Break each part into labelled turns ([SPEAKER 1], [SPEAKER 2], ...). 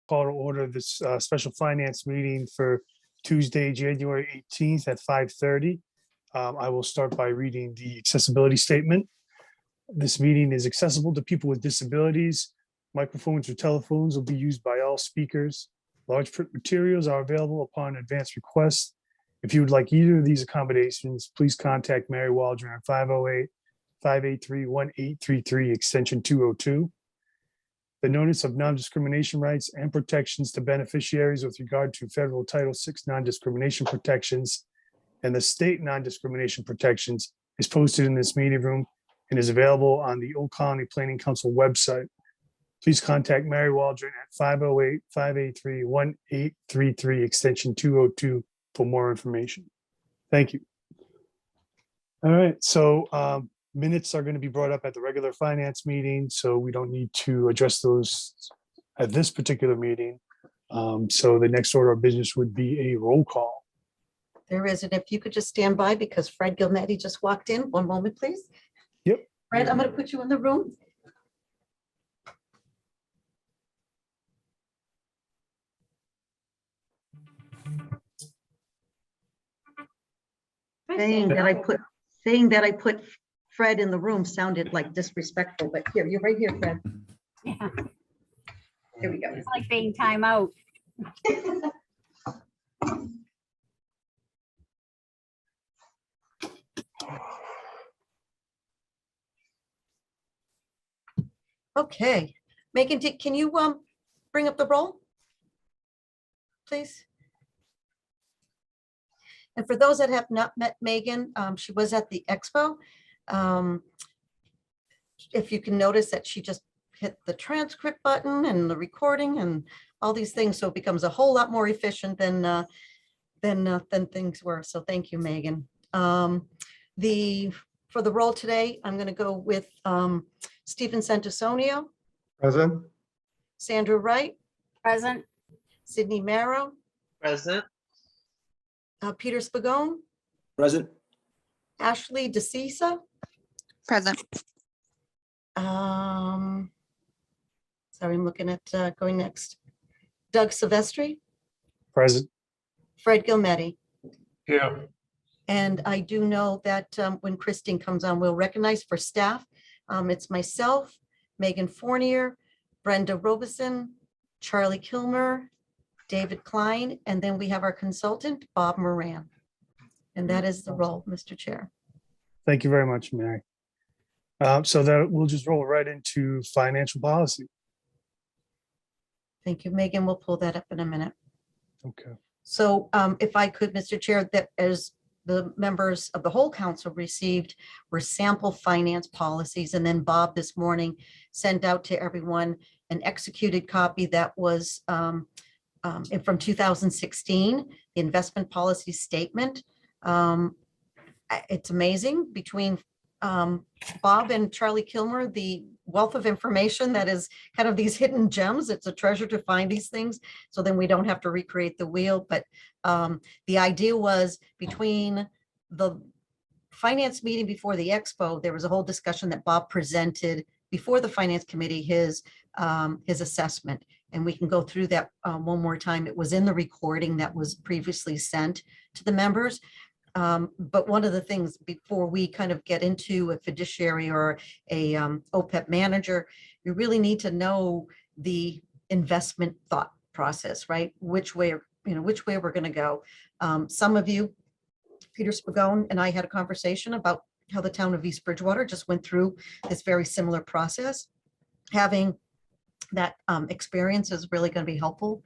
[SPEAKER 1] call to order this special finance meeting for Tuesday, January 18th at 5:30. I will start by reading the accessibility statement. This meeting is accessible to people with disabilities. Microphones or telephones will be used by all speakers. Large print materials are available upon advance request. If you would like either of these accommodations, please contact Mary Waldron at 508-583-1833, extension 202. The notice of non-discrimination rights and protections to beneficiaries with regard to federal Title VI non-discrimination protections and the state non-discrimination protections is posted in this meeting room and is available on the Old Colony Planning Council website. Please contact Mary Waldron at 508-583-1833, extension 202 for more information. Thank you. All right, so minutes are going to be brought up at the regular finance meeting, so we don't need to address those at this particular meeting. So the next order of business would be a roll call.
[SPEAKER 2] There is, and if you could just stand by because Fred Gilmetti just walked in. One moment, please.
[SPEAKER 1] Yep.
[SPEAKER 2] Fred, I'm going to put you in the room. Saying that I put Fred in the room sounded like disrespectful, but here, you're right here, Fred.
[SPEAKER 3] Yeah,
[SPEAKER 2] Here we go.
[SPEAKER 3] it's like being time out.
[SPEAKER 2] Okay, Megan, can you bring up the roll, please? And for those that have not met Megan, she was at the expo. If you can notice that she just hit the transcript button and the recording and all these things, so it becomes a whole lot more efficient than things were. So thank you, Megan. For the roll today, I'm going to go with Stephen Santusonio.
[SPEAKER 4] Present.
[SPEAKER 2] Sandra Wright.
[SPEAKER 3] Present.
[SPEAKER 2] Sydney Marrow.
[SPEAKER 5] Present.
[SPEAKER 2] Peter Spagone.
[SPEAKER 4] Present.
[SPEAKER 2] Ashley DeCisa.
[SPEAKER 6] Present.
[SPEAKER 2] Sorry, I'm looking at going next. Doug Silvestri.
[SPEAKER 1] Present.
[SPEAKER 2] Fred Gilmetti.
[SPEAKER 4] Here.
[SPEAKER 2] And I do know that when Christine comes on, we'll recognize for staff. It's myself, Megan Fournier, Brenda Robeson, Charlie Kilmer, David Klein, and then we have our consultant, Bob Moran. And that is the role, Mr. Chair.
[SPEAKER 1] Thank you very much, Mary. So that we'll just roll right into financial policy.
[SPEAKER 2] Thank you, Megan. We'll pull that up in a minute.
[SPEAKER 1] Okay.
[SPEAKER 2] So if I could, Mr. Chair, that as the members of the whole council received were sample finance policies. And then Bob this morning sent out to everyone an executed copy that was from 2016, the investment policy statement. It's amazing between Bob and Charlie Kilmer, the wealth of information that is kind of these hidden gems. It's a treasure to find these things. So then we don't have to recreate the wheel. But the idea was between the finance meeting before the expo, there was a whole discussion that Bob presented before the finance committee, his assessment. And we can go through that one more time. It was in the recording that was previously sent to the members. But one of the things before we kind of get into a fiduciary or a OPEB manager, you really need to know the investment thought process, right? Which way we're going to go. Some of you, Peter Spagone and I had a conversation about how the town of East Bridgewater just went through this very similar process. Having that experience is really going to be helpful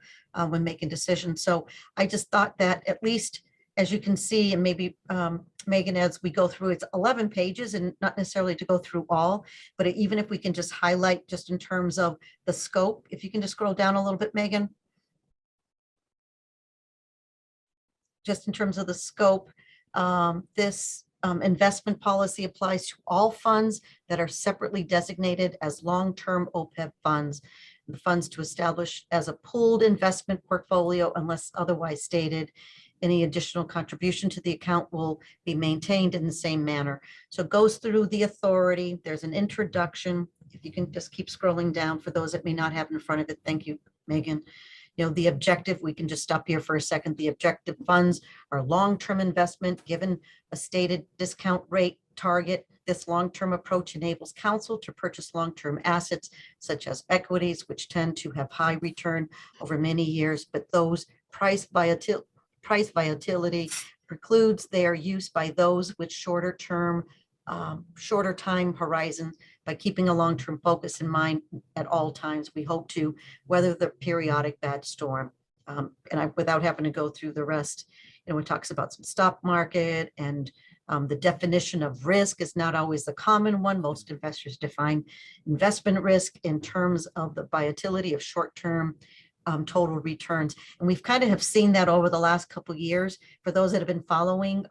[SPEAKER 2] when making decisions. So I just thought that at least, as you can see, and maybe Megan, as we go through, it's 11 pages and not necessarily to go through all, but even if we can just highlight just in terms of the scope, if you can just scroll down a little bit, Megan. Just in terms of the scope, this investment policy applies to all funds that are separately designated as long-term OPEB funds. The funds to establish as a pooled investment portfolio unless otherwise stated. Any additional contribution to the account will be maintained in the same manner. So it goes through the authority. There's an introduction. If you can just keep scrolling down for those that may not have in front of it. Thank you, Megan. You know, the objective, we can just stop here for a second. The objective funds are long-term investment given a stated discount rate target. This long-term approach enables council to purchase long-term assets such as equities, which tend to have high return over many years, but those price volatility precludes their use by those with shorter time horizon. By keeping a long-term focus in mind at all times, we hope to weather the periodic bad storm. Without having to go through the rest, you know, it talks about some stock market and the definition of risk is not always the common one. Most investors define investment risk in terms of the volatility of short-term total returns. And we've kind of have seen that over the last couple of years. For those that have been following,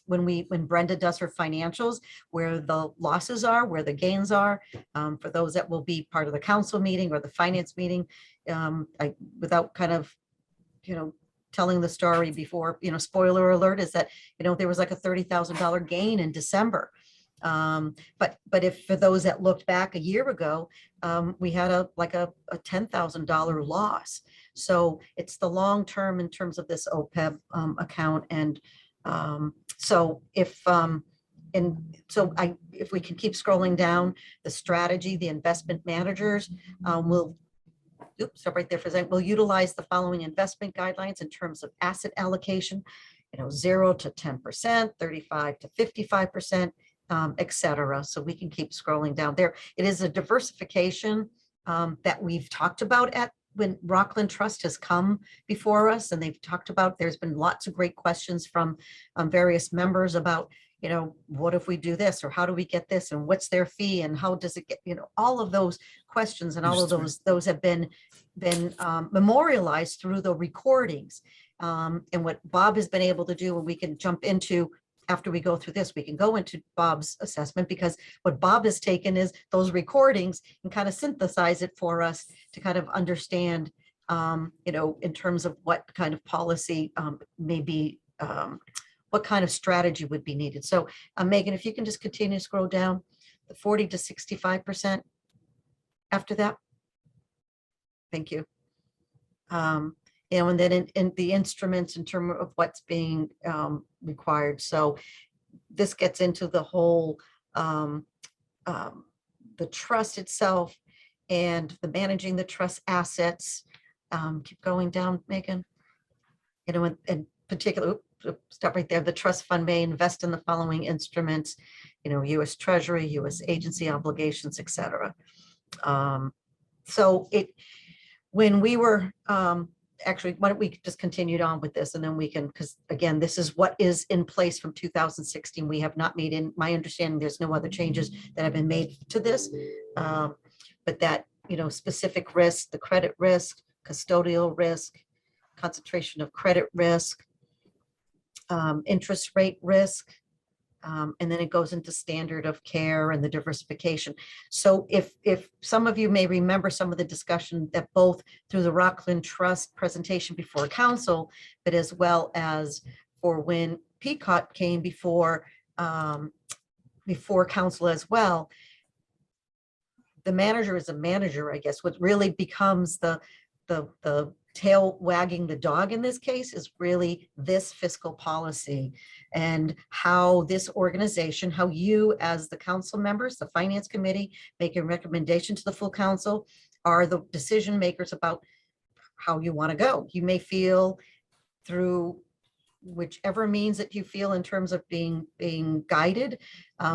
[SPEAKER 2] when Brenda does her financials, where the losses are, where the gains are, for those that will be part of the council meeting or the finance meeting, without kind of, you know, telling the story before, you know, spoiler alert is that, you know, there was like a $30,000 gain in December. But if for those that looked back a year ago, we had a $10,000 loss. So it's the long term in terms of this OPEB account. And so if we can keep scrolling down, the strategy, the investment managers will, stop right there for a second. We'll utilize the following investment guidelines in terms of asset allocation, you know, 0 to 10%, 35 to 55%, et cetera. So we can keep scrolling down there. It is a diversification that we've talked about when Rockland Trust has come before us, and they've talked about, there's been lots of great questions from various members about, you know, what if we do this, or how do we get this, and what's their fee, and how does it get, you know, all of those questions, and all of those have been memorialized through the recordings. And what Bob has been able to do, and we can jump into after we go through this, we can go into Bob's assessment, because what Bob has taken is those recordings and kind of synthesize it for us to kind of understand, you know, in terms of what kind of policy maybe what kind of strategy would be needed. So Megan, if you can just continue to scroll down, the 40 to 65% after that. Thank you. You know, and then in the instruments in terms of what's being required. So this gets into the whole, the trust itself and the managing the trust assets. Keep going down, Megan. You know, in particular, stop right there. The trust fund may invest in the following instruments, you know, U.S. Treasury, U.S. agency obligations, et cetera. So when we were, actually, why don't we just continue on with this, and then we can, because again, this is what is in place from 2016. We have not made, in my understanding, there's no other changes that have been made to this, but that, you know, specific risk, the credit risk, custodial risk, concentration of credit risk, interest rate risk, and then it goes into standard of care and the diversification. So if some of you may remember some of the discussion that both through the Rockland Trust presentation before council, but as well as for when Peacock came before council as well, the manager is a manager, I guess. What really becomes the tail wagging the dog in this case is really this fiscal policy, and how this organization, how you as the council members, the finance committee, make a recommendation to the full council, are the decision makers about how you want to go. You may feel through whichever means that you feel in terms of being guided,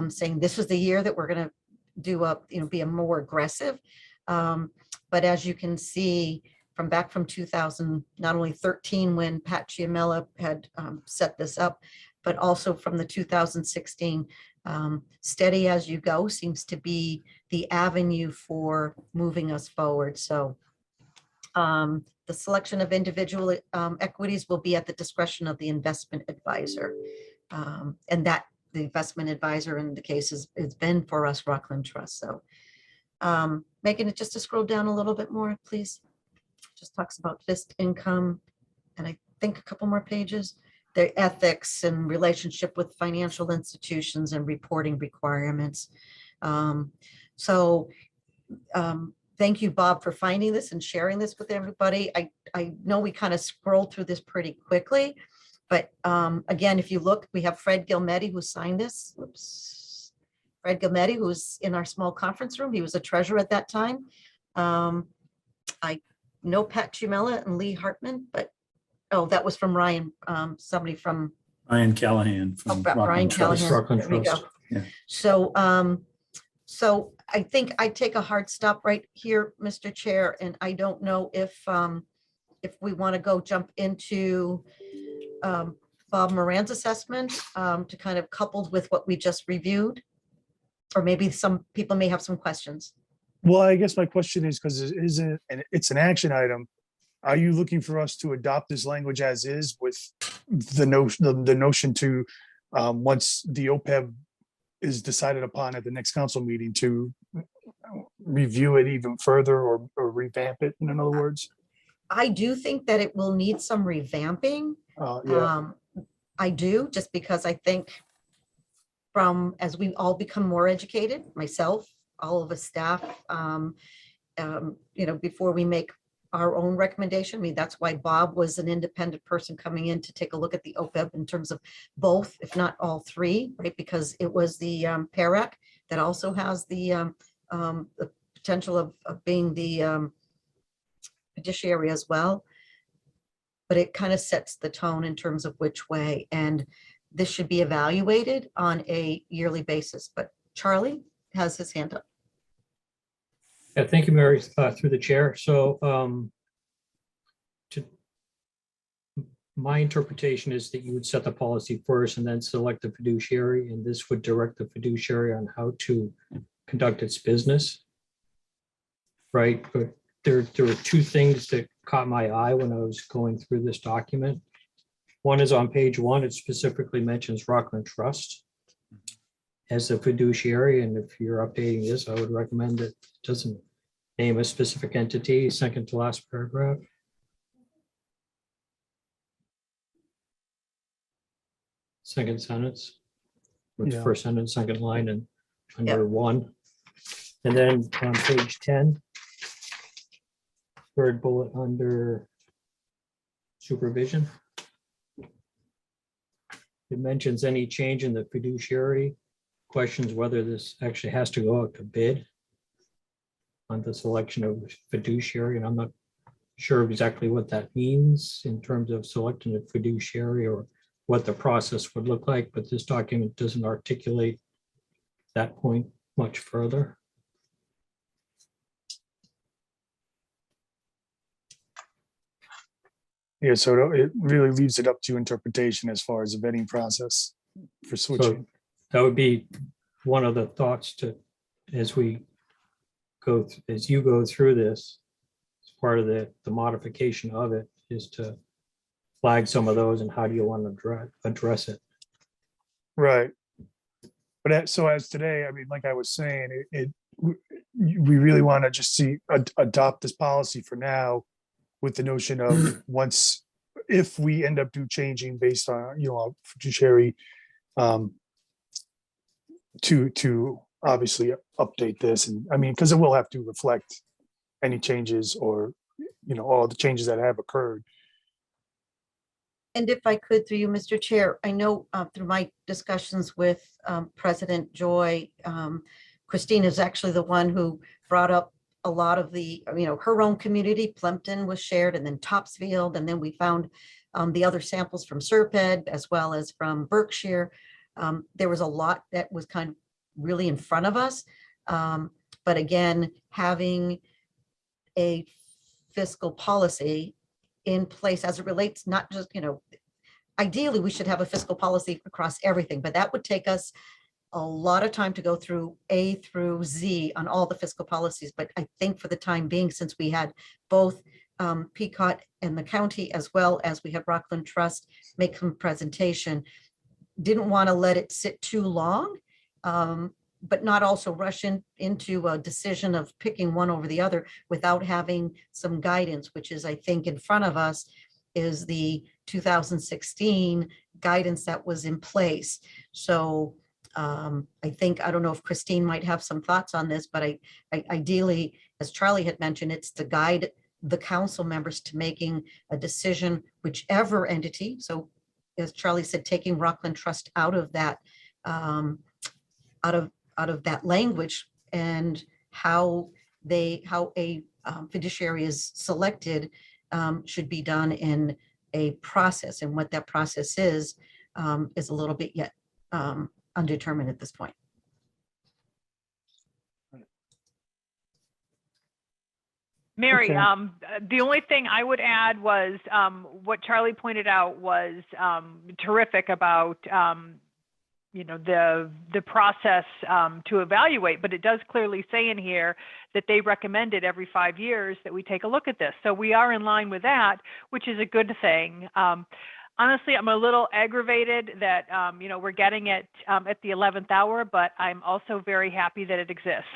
[SPEAKER 2] saying this is the year that we're going to do be a more aggressive. But as you can see, from back from 2000, not only 13 when Pat Chiamella had set this up, but also from the 2016, steady as you go seems to be the avenue for moving us forward. So the selection of individual equities will be at the discretion of the investment advisor. And that the investment advisor in the case has been for us Rockland Trust. So Megan, just to scroll down a little bit more, please. Just talks about fixed income, and I think a couple more pages, the ethics and relationship with financial institutions and reporting requirements. thank you, Bob, for finding this and sharing this with everybody. I know we kind of scrolled through this pretty quickly, but again, if you look, we have Fred Gilmetti who signed this. Oops. Fred Gilmetti, who's in our small conference room. He was a treasurer at that time. I know Pat Chumella and Lee Hartman, but, oh, that was from Ryan, somebody from.
[SPEAKER 5] Ryan Callahan from
[SPEAKER 2] Brian
[SPEAKER 5] Rockland Trust.
[SPEAKER 2] Callahan.
[SPEAKER 6] Rockland
[SPEAKER 2] There we go.
[SPEAKER 6] Trust.
[SPEAKER 5] Yeah.
[SPEAKER 2] So I think I take a hard stop right here, Mr. Chair, and I don't know if we want to go jump into Bob Moran's assessment to kind of coupled with what we just reviewed, or maybe some people may have some questions.
[SPEAKER 1] Well, I guess my question is, because it isn't, and it's an action item, are you looking for us to adopt this language as is with the notion to, once the OPEB is decided upon at the next council meeting, to review it even further or revamp it, in other words?
[SPEAKER 2] I do think that it will need some revamping.
[SPEAKER 1] Yeah,
[SPEAKER 2] I do, just because I think as we all become more educated, myself, all of us staff, before we make our own recommendation. I mean, that's why Bob was an independent person coming in to take a look at the OPEB in terms of both, if not all three, right? Because it was the PARAC that also has the potential of being the fiduciary as well. But it kind of sets the tone in terms of which way, and this should be evaluated on a yearly basis. But Charlie has his hand up.
[SPEAKER 6] Yeah, thank you, Mary, through the chair. So my interpretation is that you would set the policy first and then select the fiduciary, and this would direct the fiduciary on how to conduct its business. Right, but there were two things that caught my eye when I was going through this document. One is on page 1, it specifically mentions Rockland Trust as a fiduciary, and if you're updating this, I would recommend that it doesn't name a specific entity. Second to last paragraph. Second sentence, with
[SPEAKER 1] Yeah.
[SPEAKER 6] first sentence, second line, and under 1. And then on page 10, third bullet under supervision, it mentions any change in the fiduciary, questions whether this actually has to go out to bid on the selection of fiduciary, and I'm not sure exactly what that means in terms of selecting a fiduciary or what the process would look like, but this document doesn't articulate that point much further.
[SPEAKER 1] yeah, so it really leaves it up to interpretation as far as the vetting process for switching.
[SPEAKER 6] That would be one of the thoughts to, as we go, as you go through this, as part of the modification of it, is to flag some of those and how do you want to address it.
[SPEAKER 1] Right. But so as today, I mean, like I was saying, we really want to just adopt this policy for now, with the notion of if we end up changing based on, our fiduciary, to obviously update this. And I mean, because it will have to reflect any changes or, all the changes that have occurred.
[SPEAKER 2] And if I could, through you, Mr. Chair, I know through my discussions with President Joy, Christine is actually the one who brought up a lot of the, her own community. Plimpton was shared, and then Topsfield, and then we found the other samples from Serped as well as from Berkshire. There was a lot that was kind of really in front of us. But again, having a fiscal policy in place as it relates, not just, ideally we should have a fiscal policy across everything, but that would take us a lot of time to go through A through Z on all the fiscal policies. But I think for the time being, since we had both Pequot and the county, as well as we had Rockland Trust make some presentation, didn't want to let it sit too long, but not also rush into a decision of picking one over the other without having some guidance, which is, I think, in front of us is the 2016 guidance that was in place. So I think, I don't know if Christine might have some thoughts on this, but I ideally, as Charlie had mentioned, it's to guide the council members to making a decision, whichever entity. So as Charlie said, taking Rockland Trust out of that, out of that language, and how a fiduciary is selected should be done in a process, and what that process is a little bit yet undetermined at this point.
[SPEAKER 7] Mary,
[SPEAKER 1] Okay.
[SPEAKER 7] the only thing I would add was what Charlie pointed out was terrific about the process to evaluate, but it does clearly say in here that they recommended every 5 years that we take a look at this. So we are in line with that, which is a good thing. Honestly, I'm a little aggravated that, we're getting it at the 11th hour, but I'm also very happy that it exists.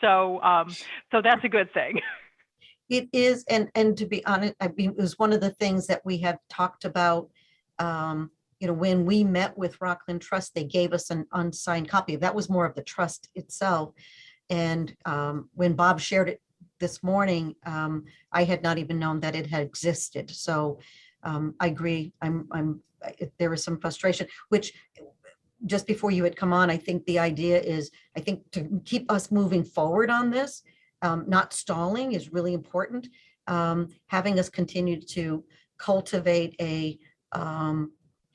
[SPEAKER 7] So that's a good thing.
[SPEAKER 2] It is, and to be honest, I mean, it was one of the things that we had talked about, when we met with Rockland Trust, they gave us an unsigned copy. That was more of the trust itself. And when Bob shared it this morning, I had not even known that it had existed. So I agree. There was some frustration, which just before you had come on, I think the idea is, I think to keep us moving forward on this, not stalling is really important. Having us continue to cultivate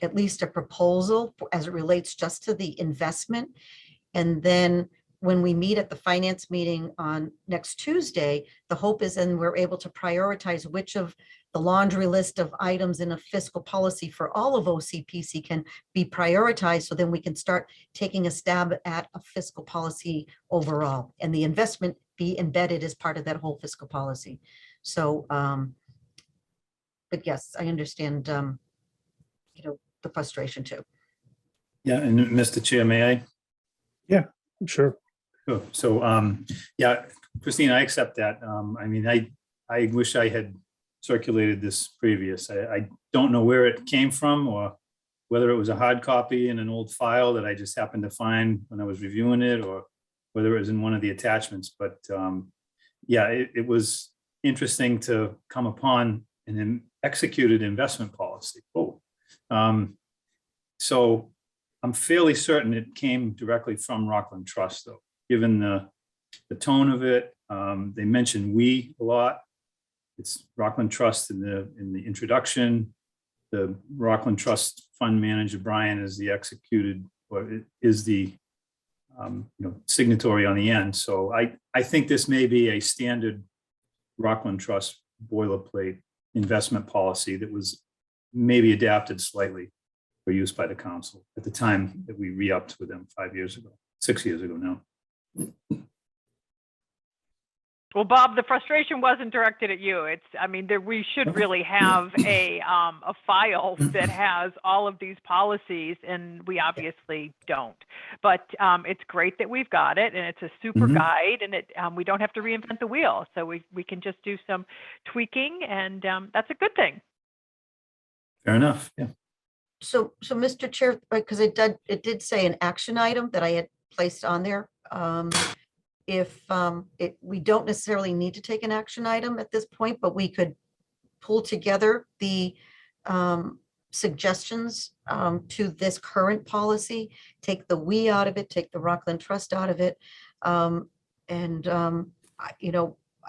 [SPEAKER 2] at least a proposal as it relates just to the investment. And then when we meet at the finance meeting on next Tuesday, the hope is then we're able to prioritize which of the laundry list of items in a fiscal policy for all of OCPC can be prioritized. So then we can start taking a stab at a fiscal policy overall, and the investment be embedded as part of that whole fiscal policy. So, but yes, I understand, the frustration too.
[SPEAKER 5] Yeah, and Mr. Chair, may I?
[SPEAKER 1] Sure.
[SPEAKER 5] Sure. So, yeah, Christine, I accept that. I mean, I wish I had circulated this previous. I don't know where it came from, or whether it was a hard copy in an old file that I just happened to find when I was reviewing it, or whether it was in one of the attachments. But yeah, it was interesting to come upon an executed investment policy. So I'm fairly certain it came directly from Rockland Trust, though, given the tone of it. They mentioned "we" a lot. It's Rockland Trust in the introduction. The Rockland Trust fund manager, Brian, is the executed, or is the signatory on the end. So I think this may be a standard Rockland Trust boilerplate investment policy that was maybe adapted slightly for use by the council at the time that we re-upped with them 6 years ago now.
[SPEAKER 7] Well, Bob, the frustration wasn't directed at you. We should really have a file that has all of these policies, and we obviously don't. But it's great that we've got it, and it's a super guide, and we don't have to reinvent the wheel. So we can just do some tweaking, and that's a good thing.
[SPEAKER 5] Fair enough. Yeah.
[SPEAKER 2] So Mr. Chair, because it did say an action item that I had placed on there. If we don't necessarily need to take an action item at this point, but we could pull together the suggestions to this current policy, take the "we" out of it, take the Rockland Trust out of it. I'm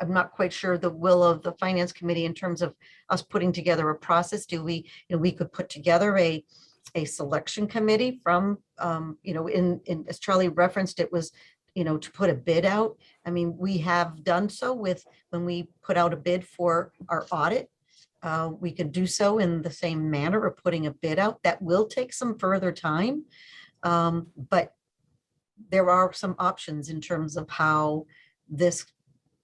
[SPEAKER 2] not quite sure the will of the Finance Committee in terms of us putting together a process. Do we, we could put together a selection committee from, as Charlie referenced, it was, to put a bid out. I mean, we have done so when we put out a bid for our audit. We could do so in the same manner of putting a bid out. That will take some further time. But there are some options in terms of how this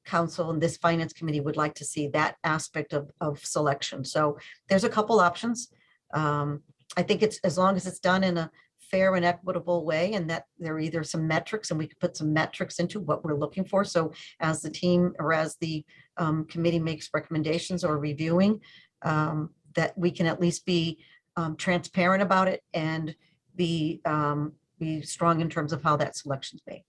[SPEAKER 2] council and this finance committee would like to see that aspect of selection. So there's a couple options. I think it's, as long as it's done in a fair and equitable way, and that there are either some metrics, and we could put some metrics into what we're looking for. So as the team, or as the committee makes recommendations or reviewing, that we can at least be transparent about it, and be be strong in terms of how that selection's made.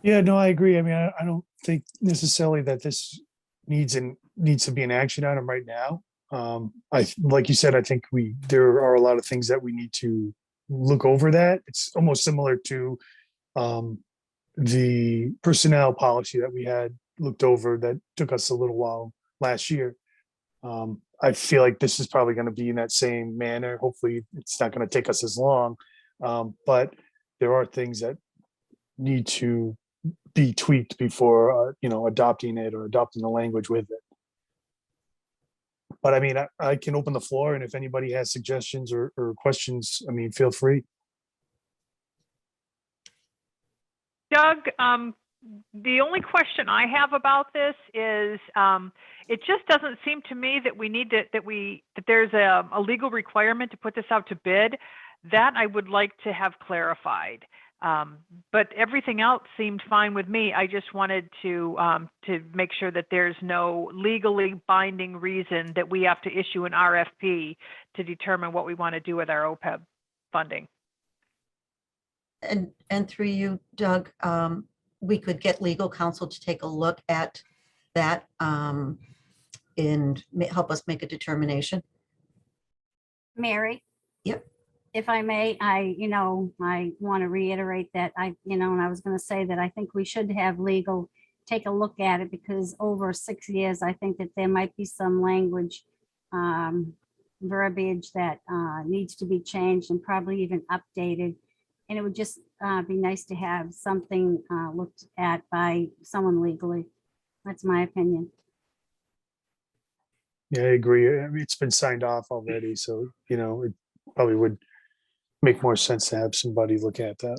[SPEAKER 1] Yeah, no, I agree. I mean, I don't think necessarily that this needs to be an action item right now. Like you said, I think there are a lot of things that we need to look over that. It's almost similar to the personnel policy that we had looked over that took us a little while last year. I feel like this is probably going to be in that same manner. Hopefully it's not going to take us as long. But there are things that need to be tweaked before, adopting it or adopting the language with it. But I mean, I can open the floor, and if anybody has suggestions or questions, I mean, feel free.
[SPEAKER 7] Doug, the only question I have about this is, it just doesn't seem to me that we need that there's a legal requirement to put this out to bid. That I would like to have clarified. But everything else seemed fine with me. I just wanted to make sure that there's no legally binding reason that we have to issue an RFP to determine what we want to do with our OPEB funding.
[SPEAKER 2] And through you, Doug, we could get legal counsel to take a look at that and help us make a determination.
[SPEAKER 3] Mary?
[SPEAKER 2] Yep.
[SPEAKER 3] If I may, I want to reiterate that and I was going to say that I think we should have legal take a look at it, because over 6 years, I think that there might be some language, verbiage that needs to be changed and probably even updated. And it would just be nice to have something looked at by someone legally. That's my opinion.
[SPEAKER 1] Yeah, I agree. I mean, it's been signed off already, so, it probably would make more sense to have somebody look at that.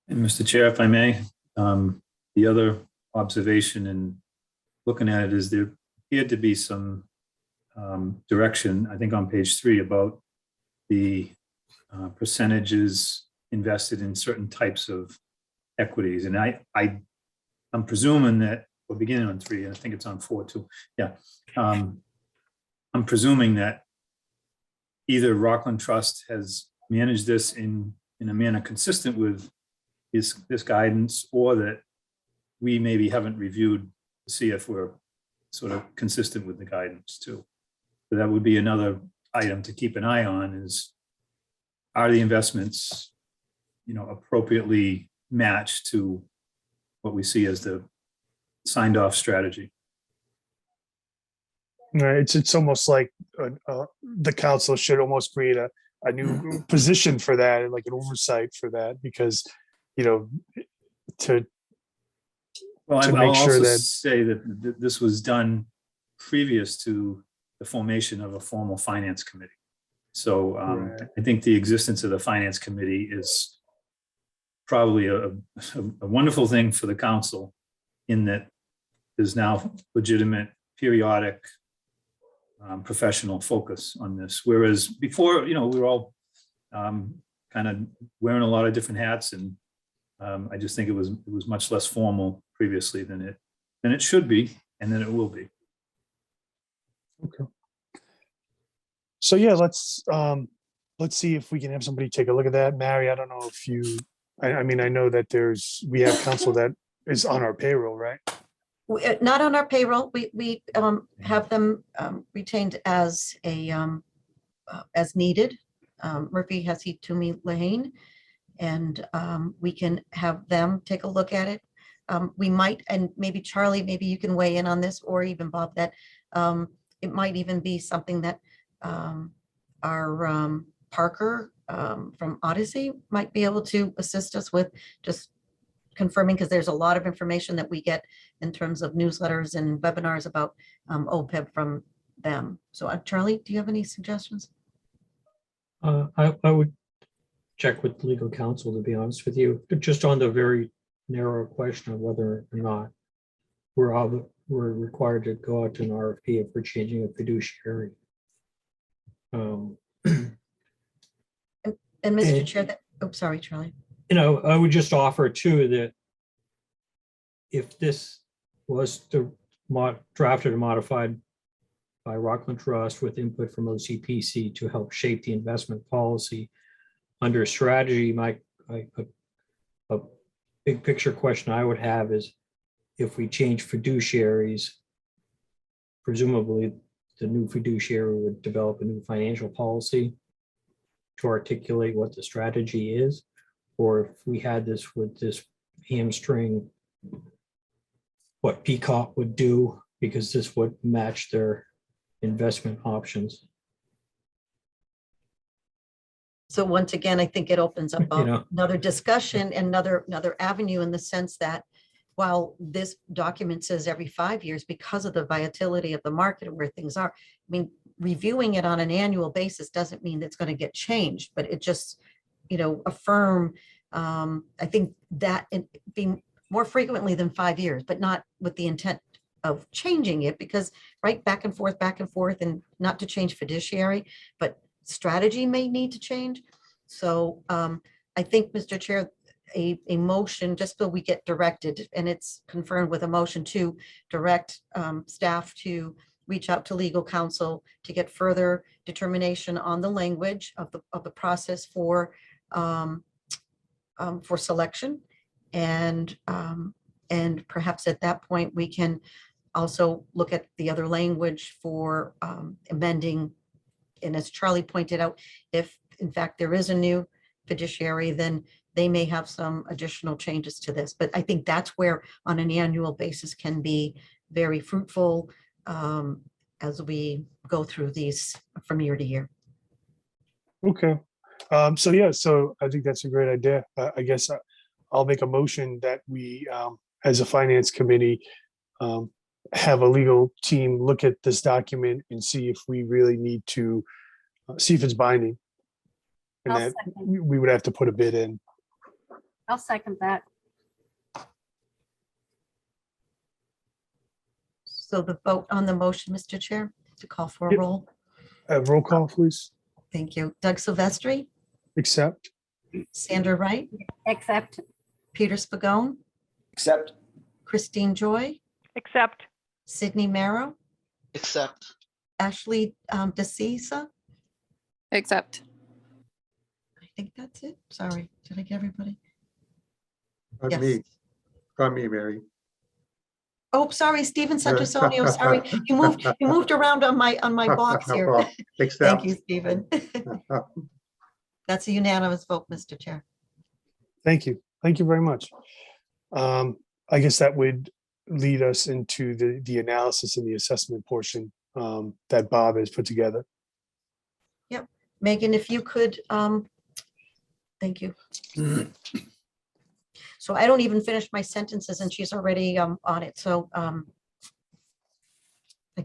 [SPEAKER 5] And Mr. Chair, if I may, the other observation in looking at it is there appeared to be some direction, I think on page 3, about the percentages invested in certain types of equities. And I'm presuming that we're beginning on 3, and I think it's on 4 too. Yeah. I'm presuming that either Rockland Trust has managed this in a manner consistent with this guidance, or that we maybe haven't reviewed to see if we're sort of consistent with the guidance too. So that would be another item to keep an eye on, is are the investments, appropriately matched to what we see as the signed off strategy.
[SPEAKER 1] Right, it's almost like the council should almost create a new position for that, like an oversight for that, because to
[SPEAKER 5] Well,
[SPEAKER 1] to
[SPEAKER 5] I'll
[SPEAKER 1] make sure
[SPEAKER 5] also
[SPEAKER 1] that-
[SPEAKER 5] say that this was done previous to the formation of a formal finance committee. So
[SPEAKER 1] Right.
[SPEAKER 5] I think the existence of the finance committee is probably a wonderful thing for the council, in that there's now legitimate, periodic, professional focus on this. Whereas before, we were all kind of wearing a lot of different hats, and I just think it was much less formal previously than it should be, and then it will be.
[SPEAKER 1] Okay. So yeah, let's see if we can have somebody take a look at that. Mary, I don't know if I mean, I know that we have counsel that is on our payroll, right?
[SPEAKER 2] Not on our payroll. We have them retained as as needed. Murphy Hesse Toomey Lane, and we can have them take a look at it. We might, and maybe Charlie, maybe you can weigh in on this, or even Bob, that it might even be something that our Parker from Odyssey might be able to assist us with, just confirming, because there's a lot of information that we get in terms of newsletters and webinars about OPEB from them. So Charlie, do you have any suggestions?
[SPEAKER 6] I would check with legal counsel, to be honest with you, just on the very narrow question of whether or not we're required to go out to an RFP if we're changing a fiduciary.
[SPEAKER 2] And Mr.
[SPEAKER 6] And-
[SPEAKER 2] Chair, sorry, Charlie.
[SPEAKER 6] I would just offer too that if this was drafted and modified by Rockland Trust with input from OCPC to help shape the investment policy. Under strategy, a big picture question I would have is if we change fiduciaries, presumably the new fiduciary would develop a new financial policy to articulate what the strategy is, or if we had this with this hamstring, what Peacock would do, because this would match their investment options.
[SPEAKER 2] So once again, I think it opens up
[SPEAKER 6] You know.
[SPEAKER 2] another discussion and another avenue in the sense that while this document says every 5 years, because of the volatility of the market and where things are, I mean, reviewing it on an annual basis doesn't mean it's going to get changed, but it just, affirm, I think that it being more frequently than 5 years, but not with the intent of changing it, because right, back and forth, and not to change fiduciary, but strategy may need to change. So I think, Mr. Chair, a motion, just so we get directed, and it's confirmed with a motion to direct staff to reach out to legal counsel to get further determination on the language of the process for selection. And perhaps at that point, we can also look at the other language for amending. And as Charlie pointed out, if in fact there is a new fiduciary, then they may have some additional changes to this. But I think that's where on an annual basis can be very fruitful as we go through these from year to year.
[SPEAKER 1] Okay. So I think that's a great idea. I guess I'll make a motion that we, as a finance committee, have a legal team look at this document and see if we really need to see if it's binding. And
[SPEAKER 3] I'll
[SPEAKER 1] that
[SPEAKER 3] second.
[SPEAKER 1] we would have to put a bid in.
[SPEAKER 3] I'll second that.
[SPEAKER 2] So the vote on the motion, Mr. Chair, to call for a
[SPEAKER 1] Yep.
[SPEAKER 2] roll.
[SPEAKER 1] Roll call, please.
[SPEAKER 2] Thank you. Doug Silvestri,
[SPEAKER 1] Accept.
[SPEAKER 2] Sandra Wright,
[SPEAKER 3] Except,
[SPEAKER 2] Peter Spagone,
[SPEAKER 4] Accept.
[SPEAKER 2] Christine Joy,
[SPEAKER 7] Except,
[SPEAKER 2] Sydney Marrow,
[SPEAKER 8] Accept.
[SPEAKER 2] Ashley DeCisa.
[SPEAKER 9] Accept.
[SPEAKER 2] I think that's it. Sorry, did I get everybody?
[SPEAKER 4] From
[SPEAKER 2] Yes.
[SPEAKER 4] me. From me, Mary.
[SPEAKER 2] Oh, sorry, Stephen Santasonio, sorry. You moved around on my box
[SPEAKER 4] No
[SPEAKER 2] here.
[SPEAKER 4] problem.
[SPEAKER 2] Thank
[SPEAKER 4] Accept.
[SPEAKER 2] you, Stephen. That's a unanimous vote, Mr. Chair.
[SPEAKER 1] Thank you. Thank you very much. I guess that would lead us into the analysis and the assessment portion that Bob has put together.
[SPEAKER 2] Megan, if you could, thank you. So I don't even finish my sentences and she's already on it. So I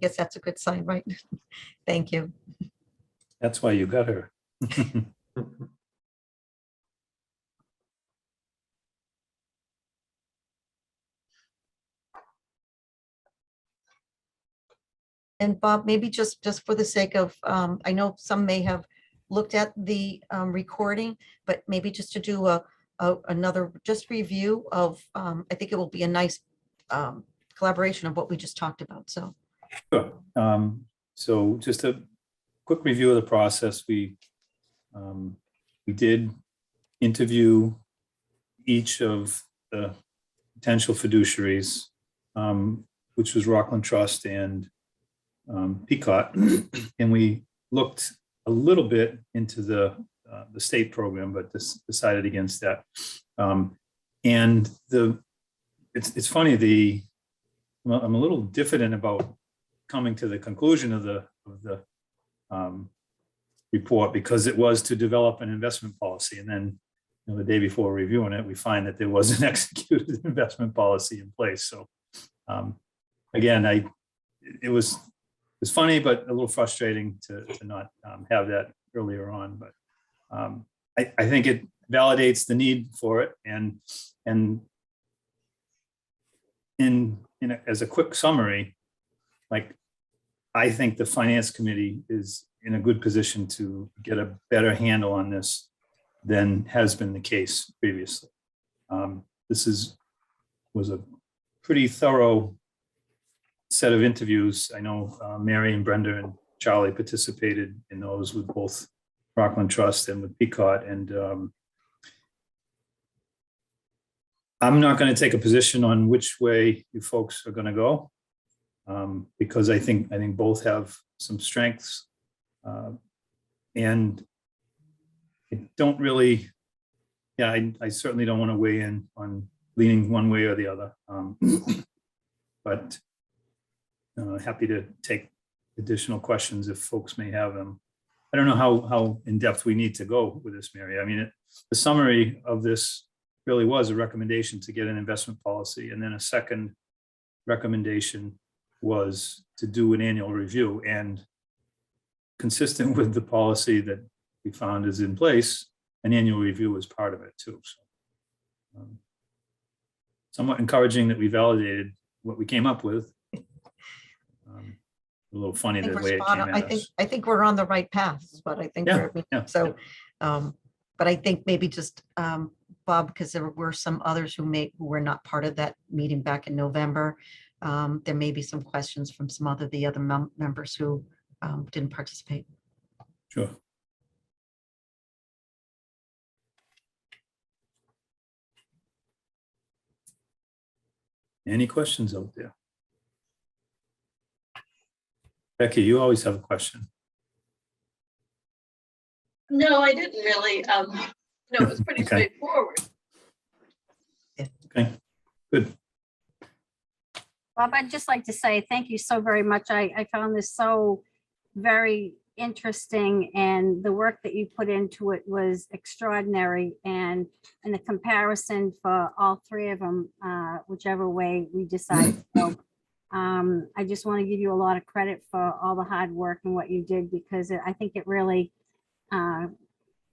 [SPEAKER 2] guess that's a good sign, right? Thank you.
[SPEAKER 5] That's why you got her.
[SPEAKER 2] And Bob, maybe just for the sake of, I know some may have looked at the recording, but maybe just to do another just review of, I think it will be a nice collaboration of what we just talked about. So.
[SPEAKER 5] Sure. So just a quick review of the process. We did interview each of the potential fiduciaries, which was Rockland Trust and Peacock, and we looked a little bit into the state program, but decided against that. And it's funny, I'm a little diffident about coming to the conclusion of the report, because it was to develop an investment policy, and then the day before reviewing it, we find that there was an executed investment policy in place. So again, it was funny, but a little frustrating to not have that earlier on. But I think it validates the need for it. And as a quick summary, like, I think the finance committee is in a good position to get a better handle on this than has been the case previously. This was a pretty thorough set of interviews. I know Mary and Brenda and Charlie participated in those with both Rockland Trust and with Pequot. And I'm not going to take a position on which way you folks are going to go, because I think both have some strengths, and I don't really, I certainly don't want to weigh in on leaning one way or the other, but happy to take additional questions if folks may have them. I don't know how in depth we need to go with this, Mary. I mean, the summary of this really was a recommendation to get an investment policy, and then a second recommendation was to do an annual review. And consistent with the policy that we found is in place, an annual review is part of it too. So, somewhat encouraging that we validated what we came up with. A little funny the way it came at us.
[SPEAKER 2] I think we're on the right path, is what I think.
[SPEAKER 5] Yeah.
[SPEAKER 2] So, but I think maybe just, Bob, because there were some others who were not part of that meeting back in November. There may be some questions from some of the other members who didn't participate.
[SPEAKER 5] Sure. Any questions out there? Becky, you always have a question.
[SPEAKER 8] No, I didn't really. No, it was pretty
[SPEAKER 5] Okay.
[SPEAKER 8] straightforward.
[SPEAKER 5] Okay, good.
[SPEAKER 3] Bob, I'd just like to say thank you so very much. I found this so very interesting, and the work that you put into it was extraordinary. And the comparison for all three of them, whichever way we decide to go. I just want to give you a lot of credit for all the hard work and what you did, because I think it really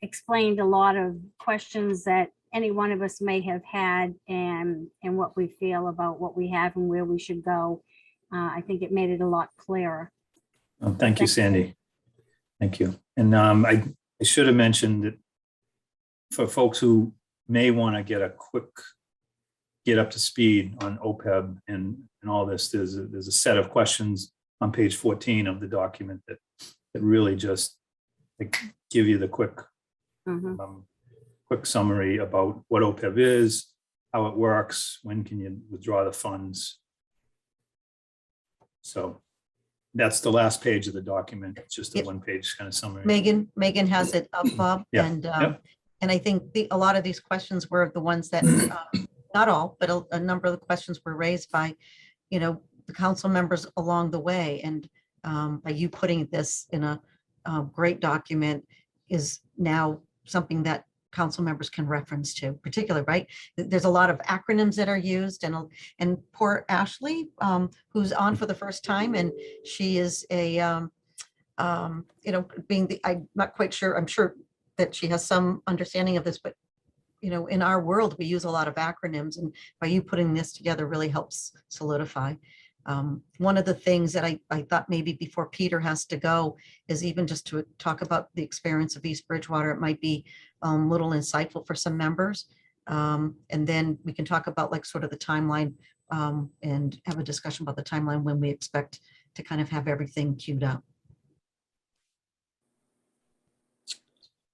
[SPEAKER 3] explained a lot of questions that any one of us may have had, and what we feel about what we have and where we should go. I think it made it a lot clearer.
[SPEAKER 5] Well, thank you, Sandy. Thank you. And I should have mentioned that for folks who may want to get up to speed on OPEB and all this, there's a set of questions on page 14 of the document that really just give you the quick summary about what OPEB is, how it works, when can you withdraw the funds. So that's the last page of the document. It's just a
[SPEAKER 2] Yep.
[SPEAKER 5] one-page kind of summary.
[SPEAKER 2] Megan has it up, Bob.
[SPEAKER 5] Yeah.
[SPEAKER 2] And
[SPEAKER 5] Yep.
[SPEAKER 2] and I think a lot of these questions were the ones that, not all, but a number of the questions were raised by, the council members along the way. And by you putting this in a great document is now something that council members can reference to, particularly, right? There's a lot of acronyms that are used, and poor Ashley, who's on for the first time, and she is I'm not quite sure, I'm sure that she has some understanding of this, but in our world, we use a lot of acronyms, and by you putting this together really helps solidify. One of the things that I thought maybe before Peter has to go is even just to talk about the experience of East Bridgewater. It might be a little insightful for some members. And then we can talk about like sort of the timeline and have a discussion about the timeline when we expect to kind of have everything queued up.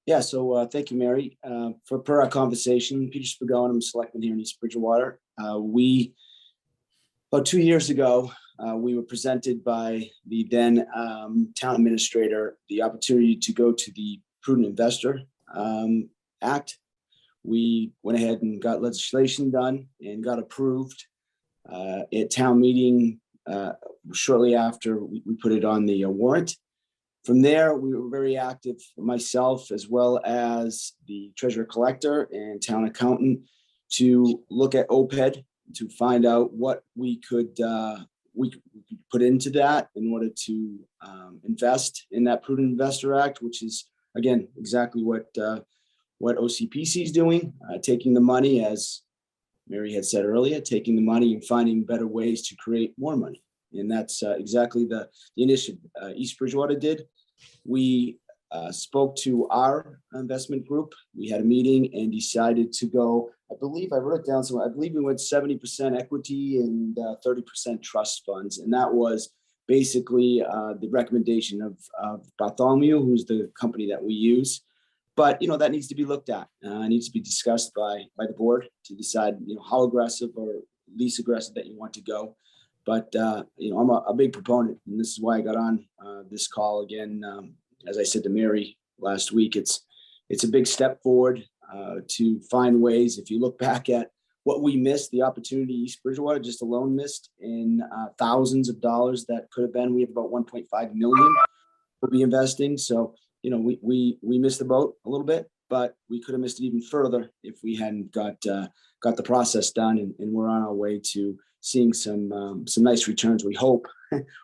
[SPEAKER 10] Yeah, so thank you, Mary. Per our conversation, Peter Spagone, I'm a selectman here in East Bridgewater. About 2 years ago, we were presented by the then town administrator the opportunity to go to the Prudent Investor Act. We went ahead and got legislation done and got approved at town meeting shortly after we put it on the warrant. From there, we were very active, myself, as well as the treasurer collector and town accountant, to look at OPED, to find out what we could put into that in order to invest in that Prudent Investor Act, which is, again, exactly what OCPC is doing, taking the money, as Mary had said earlier, taking the money and finding better ways to create more money. And that's exactly the initiative East Bridgewater did. We spoke to our investment group. We had a meeting and decided to go a believe I wrote it down somewhere. I believe we went 70% equity and 30% trust funds. And that was basically the recommendation of Bartholomew, who's the company that we use. But, that needs to be looked at. It needs to be discussed by the board to decide, how aggressive or least aggressive that you want to go. But, I'm a big proponent, and this is why I got on this call again. As I said to Mary last week, it's a big step forward to find ways. If you look back at what we missed, the opportunity East Bridgewater just alone missed in thousands of dollars that could have been, we have about 1.5 million we'll be investing. So, we missed the boat a little bit, but we could have missed it even further if we hadn't got the process done. And we're on our way to seeing some nice returns, we hope,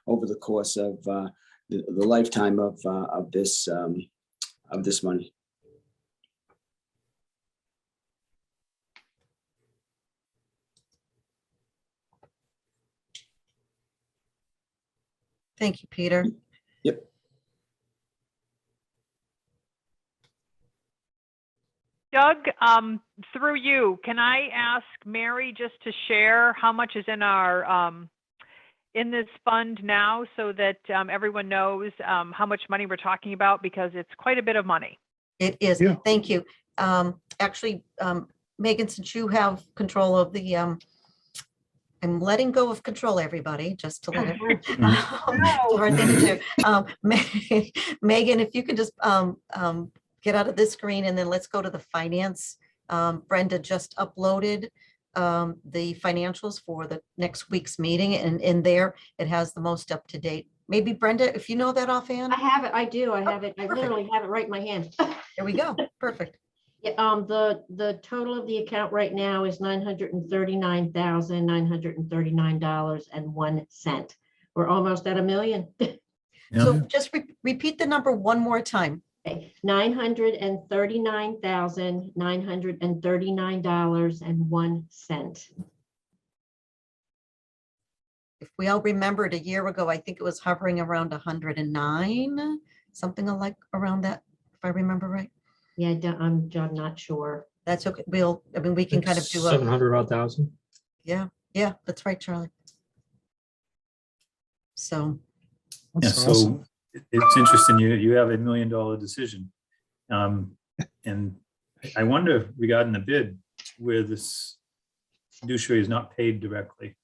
[SPEAKER 10] over the course of the lifetime of this money.
[SPEAKER 2] Thank you, Peter.
[SPEAKER 10] Yep.
[SPEAKER 7] Doug, through you, can I ask Mary just to share how much is in our in this fund now, so that everyone knows how much money we're talking about, because it's quite a bit of money.
[SPEAKER 2] It is.
[SPEAKER 1] Yeah.
[SPEAKER 2] Thank you. Actually, Megan, since you have control of the, I'm letting go of control, everybody, just to let everyone. It's a hard thing to do. Megan, if you could just get out of this screen, and then let's go to the finance. Brenda just uploaded the financials for the next week's meeting, and in there it has the most up to date. Maybe Brenda, if you know that offhand.
[SPEAKER 11] I have it. I do. I have it. I
[SPEAKER 2] perfect.
[SPEAKER 11] literally have it right in my hand.
[SPEAKER 2] There we go. Perfect.
[SPEAKER 11] Yeah, the total of the account right now is $939,939.01. We're almost at $1 million.
[SPEAKER 2] So just repeat the number one more time.
[SPEAKER 11] Okay, $939,939.01.
[SPEAKER 2] If we all remembered a year ago, I think it was hovering around 109, something like around that, if I remember right.
[SPEAKER 11] Yeah, I'm not sure.
[SPEAKER 2] That's okay. We can kind of do a,
[SPEAKER 6] 700,000.
[SPEAKER 2] yeah, that's right, Charlie. So,
[SPEAKER 1] That's
[SPEAKER 5] so
[SPEAKER 1] awesome.
[SPEAKER 5] it's interesting. You have $1 million decision. And I wonder, regarding the bid, where this fiduciary is not paid directly,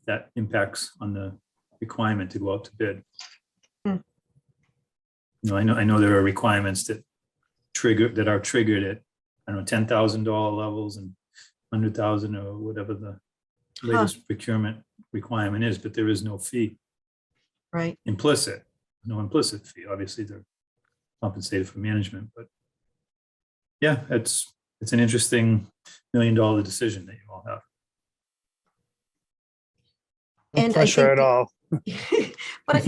[SPEAKER 5] that impacts on the requirement to go out to bid. I know there are requirements that are triggered at, I don't know, $10,000 levels and 100,000 or whatever the latest procurement requirement is, but there is no fee.
[SPEAKER 2] right.
[SPEAKER 5] Implicit, no implicit fee. Obviously, they're compensated for management, but yeah, it's an interesting $1 million decision that you all have.
[SPEAKER 1] No
[SPEAKER 2] And I
[SPEAKER 1] pressure
[SPEAKER 2] think
[SPEAKER 1] at all.
[SPEAKER 2] but I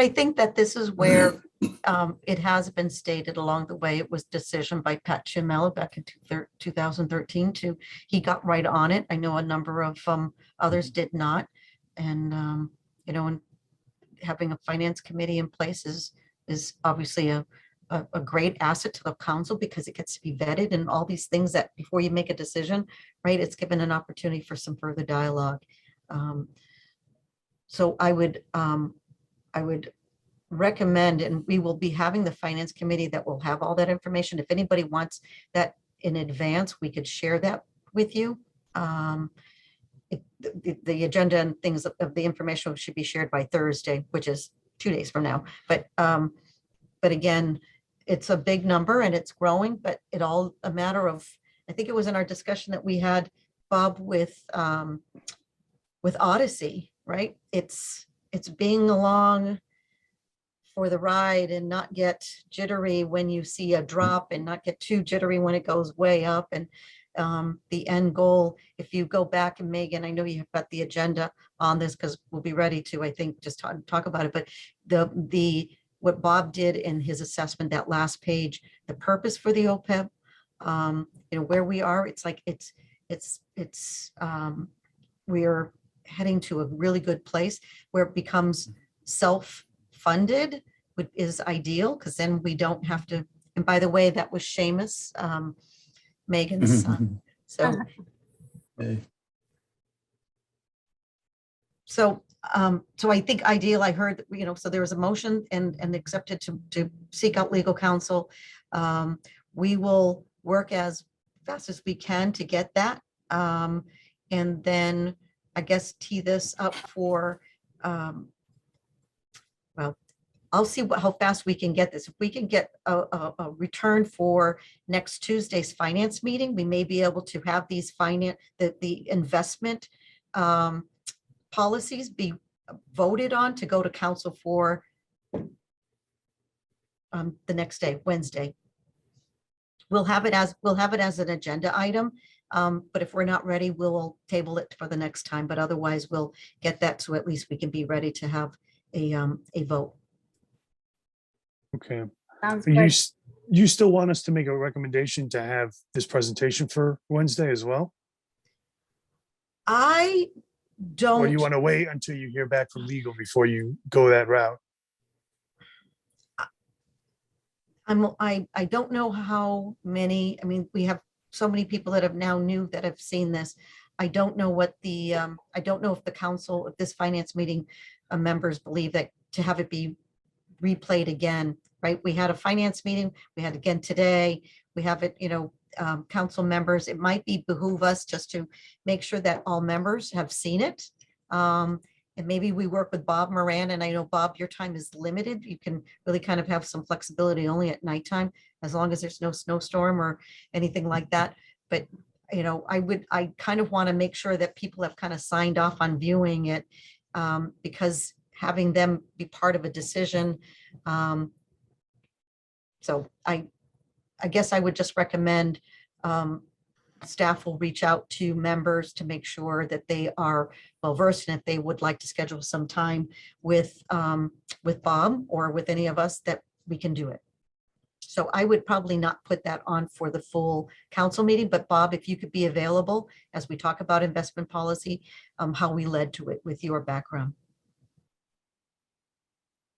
[SPEAKER 2] think that this is where it has been stated along the way. It was decision by Pat Chimella back in 2013 he got right on it. I know a number of others did not. And, and having a finance committee in place is obviously a great asset to the council, because it gets to be vetted and all these things that before you make a decision, right, it's given an opportunity for some further dialogue. So I would recommend, and we will be having the finance committee that will have all that information. If anybody wants that in advance, we could share that with you. The agenda and things of the information should be shared by Thursday, which is 2 days from now. But again, it's a big number and it's growing, but it all a matter of, I think it was in our discussion that we had, Bob, with Odyssey, right? It's being along for the ride and not get jittery when you see a drop, and not get too jittery when it goes way up. And the end goal, if you go back, and Megan, I know you've got the agenda on this, because we'll be ready to, I think, just talk about it. But what Bob did in his assessment, that last page, the purpose for the OPEB, where we are, it's like we're heading to a really good place where it becomes self-funded, is ideal, because then we don't have to. And by the way, that was Seamus. Megan's son. So,
[SPEAKER 5] Okay.
[SPEAKER 2] so I think ideal, I heard, so there was a motion and accepted to seek out legal counsel. We will work as fast as we can to get that. And then I guess tee this up for, well, I'll see how fast we can get this. If we can get a return for next Tuesday's finance meeting, we may be able to have these the investment policies be voted on to go to council for the next day, Wednesday. We'll have it as an agenda item, but if we're not ready, we'll table it for the next time. But otherwise, we'll get that so at least we can be ready to have a vote.
[SPEAKER 1] Okay.
[SPEAKER 3] Sounds
[SPEAKER 1] You,
[SPEAKER 3] good.
[SPEAKER 1] you still want us to make a recommendation to have this presentation for Wednesday as well?
[SPEAKER 2] I
[SPEAKER 1] Or do you
[SPEAKER 2] don't,
[SPEAKER 1] want to wait until you hear back from legal before you go that route?
[SPEAKER 2] I don't know how many, I mean, we have so many people that have now that have seen this. I don't know what I don't know if the council, if this finance meeting members believe that to have it be replayed again, right? We had a finance meeting, we had again today, we have it, council members, it might behoove us just to make sure that all members have seen it. And maybe we work with Bob Moran, and I know, Bob, your time is limited. You can really kind of have some flexibility only at nighttime, as long as there's no snowstorm or anything like that. But, I kind of want to make sure that people have kind of signed off on viewing it, because having them be part of a decision. So I guess I would just recommend staff will reach out to members to make sure that they are well versed, and if they would like to schedule some time with Bob or with any of us, that we can do it. So I would probably not put that on for the full council meeting, but Bob, if you could be available as we talk about investment policy, how we led to it with your background.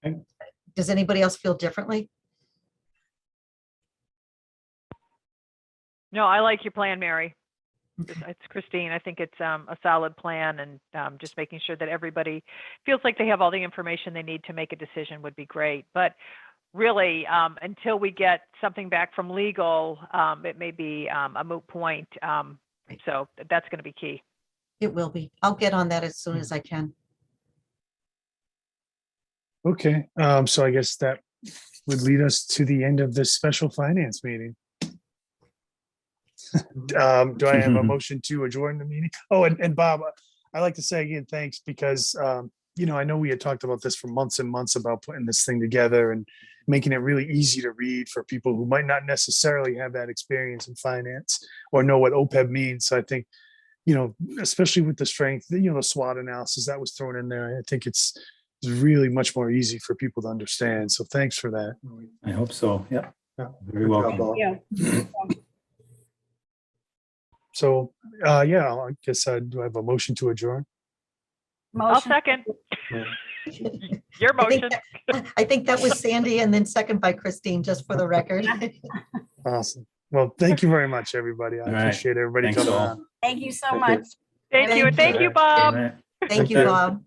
[SPEAKER 5] Okay.
[SPEAKER 2] Does anybody else feel differently?
[SPEAKER 7] No, I like your plan, Mary. It's Christine. I think it's a solid plan, and just making sure that everybody feels like they have all the information they need to make a decision would be great. But really, until we get something back from legal, it may be a moot point. So that's going to be key.
[SPEAKER 2] It will be. I'll get on that as soon as I can.
[SPEAKER 1] Okay, so I guess that would lead us to the end of this special finance meeting. Do I have a motion to adjourn the meeting? Oh, and Bob, I'd like to say again, thanks, because, I know we had talked about this for months and months about putting this thing together and making it really easy to read for people who might not necessarily have that experience in finance or know what OPEB means. So I think, especially with the strength, the SWOT analysis that was thrown in there, I think it's really much more easy for people to understand. So thanks for that.
[SPEAKER 5] I hope so. Yeah.
[SPEAKER 4] Yeah.
[SPEAKER 5] Very
[SPEAKER 4] Good job,
[SPEAKER 5] welcome.
[SPEAKER 4] Bob.
[SPEAKER 1] So, yeah, I guess do I have a motion to adjourn?
[SPEAKER 7] I'll
[SPEAKER 3] Motion.
[SPEAKER 7] second. Your
[SPEAKER 2] I think
[SPEAKER 7] motion.
[SPEAKER 2] I think that was Sandy, and then second by Christine, just for the record.
[SPEAKER 1] Awesome. Well, thank you very much, everybody. I
[SPEAKER 5] All right.
[SPEAKER 1] appreciate everybody
[SPEAKER 5] Thanks
[SPEAKER 1] coming
[SPEAKER 5] all.
[SPEAKER 1] on.
[SPEAKER 3] Thank you so
[SPEAKER 4] Thank you.
[SPEAKER 3] much.
[SPEAKER 7] Thank you. And thank you,
[SPEAKER 1] you.
[SPEAKER 7] Bob.
[SPEAKER 5] All right.
[SPEAKER 2] Thank you,
[SPEAKER 1] you.
[SPEAKER 2] Bob.